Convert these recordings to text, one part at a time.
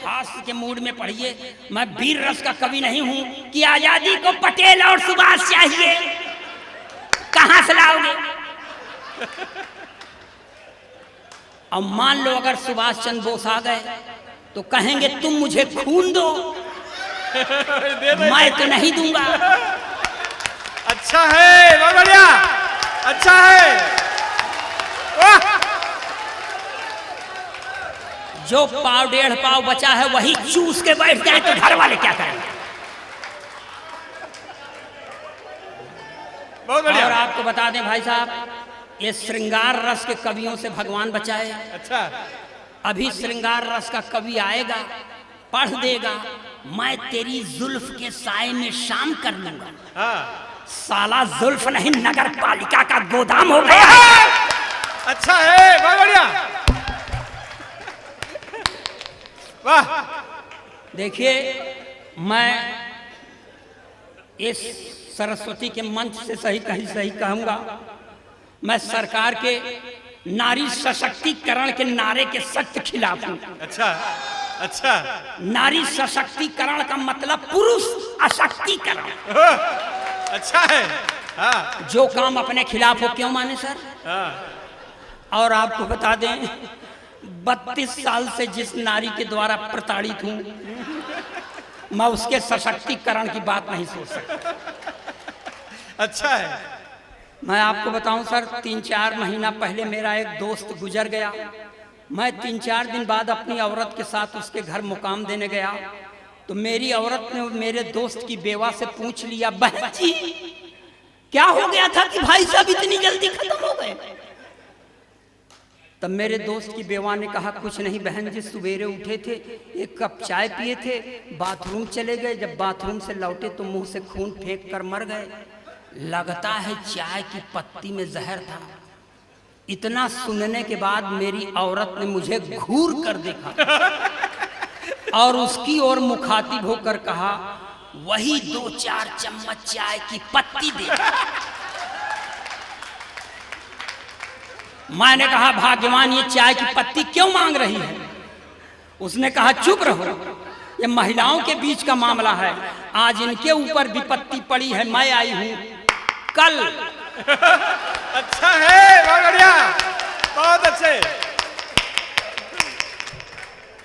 हास्य के मूड में पढ़िए। मैं वीर रस का कवि नहीं हूं कि आजादी को पटेल और सुभाष चाहिए। कहां से लाओगे? अब मान लो अगर सुभाष चंद्र बोस आ गए तो कहेंगे तुम मुझे खून दो, मैं तो नहीं दूंगा। अच्छा है, बहुत बढ़िया, अच्छा है। जो पाव डेढ़ पाव बचा है वही चूस के बैठ जाए तो घर वाले क्या करेंगे? बहुत बढ़िया। और आपको बता दें भाई साहब, ये श्रृंगार रस के कवियों से भगवान बचाए। अच्छा, अभी श्रृंगार रस का कवि आएगा, पढ़ देगा, मैं तेरी जुल्फ के साए में शाम कर लूंगा। हाँ, साला जुल्फ नहीं नगर पालिका का गोदाम हो गया है। अच्छा है, बहुत बढ़िया, वाह। देखिए, मैं इस सरस्वती के मंच से सही कहूंगा, मैं सरकार के नारी सशक्तिकरण के नारे के सख्त खिलाफ हूं। अच्छा, अच्छा, नारी सशक्तिकरण का मतलब पुरुष अशक्तिकरण। अच्छा है। हाँ, जो काम अपने खिलाफ हो क्यों माने सर? हाँ। और आपको बता दें, 32 साल से जिस नारी के द्वारा प्रताड़ित हूं, मैं उसके सशक्तिकरण की बात नहीं सोच सकता। अच्छा है। मैं आपको बताऊं सर, 3-4 महीना पहले मेरा एक दोस्त गुजर गया। मैं 3-4 दिन बाद अपनी औरत के साथ उसके घर मुकाम देने गया तो मेरी औरत ने मेरे दोस्त की बेवा से पूछ लिया, बहन जी क्या हो गया था कि भाई साहब इतनी जल्दी खत्म हो गए? तब मेरे दोस्त की बेवा ने कहा, कुछ नहीं बहन जी, सवेरे उठे थे, एक कप चाय पिए थे, बाथरूम चले गए, जब बाथरूम से लौटे तो मुंह से खून फेंक कर मर गए। लगता है चाय की पत्ती में जहर था। इतना सुनने के बाद मेरी औरत ने मुझे घूर कर देखा और उसकी ओर मुखातिब होकर कहा, वही 2-4 चम्मच चाय की पत्ती दे। मैंने कहा, भाग्यवान ये चाय की पत्ती क्यों मांग रही है? उसने कहा, चुप रहो, ये महिलाओं के बीच का मामला है, आज इनके ऊपर विपत्ति पड़ी है, मैं आई हूं कल। अच्छा है, बहुत बढ़िया, बहुत अच्छे।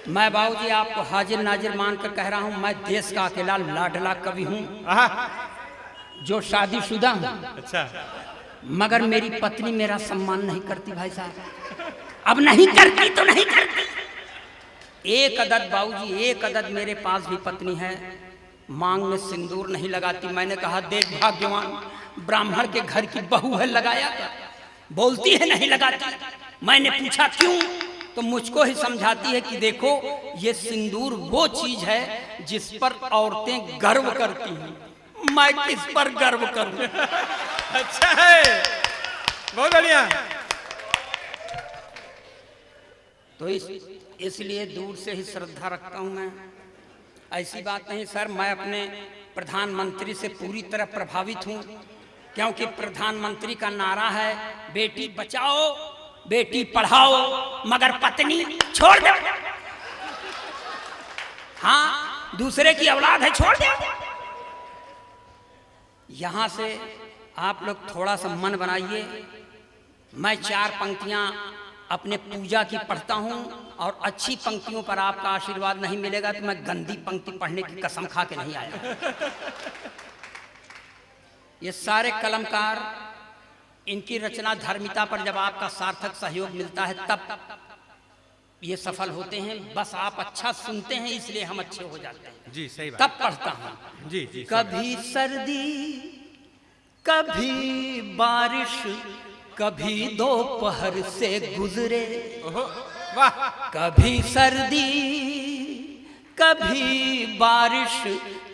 मैं बाबूजी आपको हाजिर नाजिर मानकर कह रहा हूं, मैं देश का अकेला लाडला कवि हूं जो शादीशुदा हूं। अच्छा, मगर मेरी पत्नी मेरा सम्मान नहीं करती भाई साहब। अब नहीं करती तो नहीं करती। एक अदद बाबूजी, एक अदद मेरे पास भी पत्नी है, मांग में सिंदूर नहीं लगाती। मैंने कहा, देख भाग्यवान, ब्राह्मण के घर की बहू है, लगाया क्या? बोलती है नहीं लगाती। मैंने पूछा क्यों, तो मुझको ही समझाती है कि देखो, ये सिंदूर वो चीज है जिस पर औरतें गर्व करती हैं, मैं किस पर गर्व करूं? अच्छा है, बहुत बढ़िया। तो इसलिए दूर से ही श्रद्धा रखता हूं मैं। ऐसी बात नहीं सर, मैं अपने प्रधानमंत्री से पूरी तरह प्रभावित हूं, क्योंकि प्रधानमंत्री का नारा है, बेटी बचाओ बेटी पढ़ाओ मगर पत्नी छोड़ दो। हाँ, दूसरे की औलाद है, छोड़ दो। यहां से आप लोग थोड़ा सा मन बनाइए। मैं 4 पंक्तियां अपने पूजा की पढ़ता हूं और अच्छी पंक्तियों पर आपका आशीर्वाद नहीं मिलेगा तो मैं गंदी पंक्ति पढ़ने की कसम खा के नहीं आया। ये सारे कलमकार, इनकी रचना धर्मिता पर जब आपका सार्थक सहयोग मिलता है तब ये सफल होते हैं। बस आप अच्छा सुनते हैं इसलिए हम अच्छे हो जाते हैं। जी सही बात। तब पढ़ता हूं। जी जी। कभी सर्दी, कभी बारिश, कभी दोपहर से गुजरे। वाह। कभी सर्दी, कभी बारिश,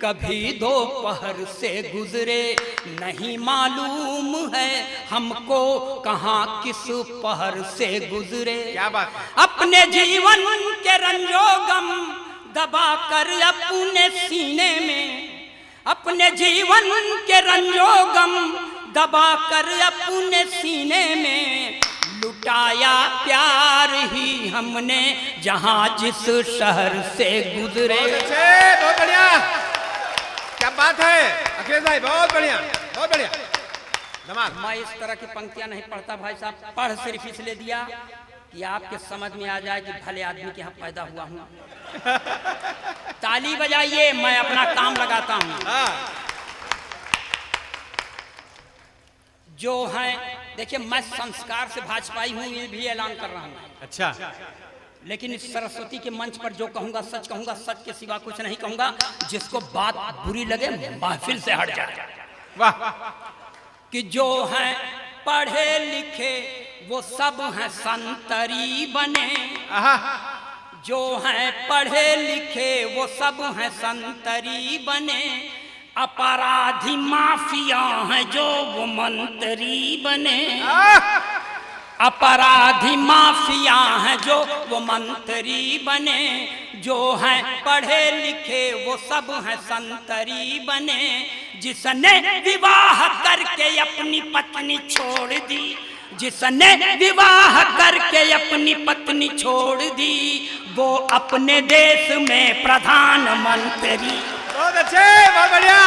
कभी दोपहर से गुजरे। नहीं मालूम है हमको कहाँ किस पहर से गुजरे। क्या बात। अपने जीवन के रंजो गम दबा कर अपने सीने में, अपने जीवन के रंजो गम दबा कर अपने सीने में लुटाया प्यार ही हमने जहां जिस शहर से गुजरे। बहुत अच्छे, बहुत बढ़िया, क्या बात है अखिलेश भाई, बहुत बढ़िया, बहुत बढ़िया, धमाल। मैं इस तरह की पंक्तियां नहीं पढ़ता भाई साहब, पढ़ सिर्फ इसलिए दिया कि आपके समझ में आ जाए कि भले आदमी के यहाँ पैदा हुआ हूं। ताली बजाइए, मैं अपना काम लगाता हूं। हाँ, जो है देखिए, मैं संस्कार से भाजपाई हूं, ये भी ऐलान कर रहा हूं। अच्छा, लेकिन इस सरस्वती के मंच पर जो कहूंगा, सच के सिवा कुछ नहीं कहूंगा। जिसको बात बुरी लगे महफिल से हट जाए। वाह, कि जो हैं पढ़े लिखे वो सब हैं संतरी बने। आहा, जो हैं पढ़े लिखे वो सब हैं संतरी बने। अपराधी माफिया हैं जो वो मंत्री बने। अपराधी माफिया हैं जो वो मंत्री बने। जो हैं पढ़े लिखे वो सब हैं संतरी बने। जिसने विवाह करके अपनी पत्नी छोड़ दी, जिसने विवाह करके अपनी पत्नी छोड़ दी, वो अपने देश में प्रधानमंत्री। बहुत अच्छे, बहुत बढ़िया।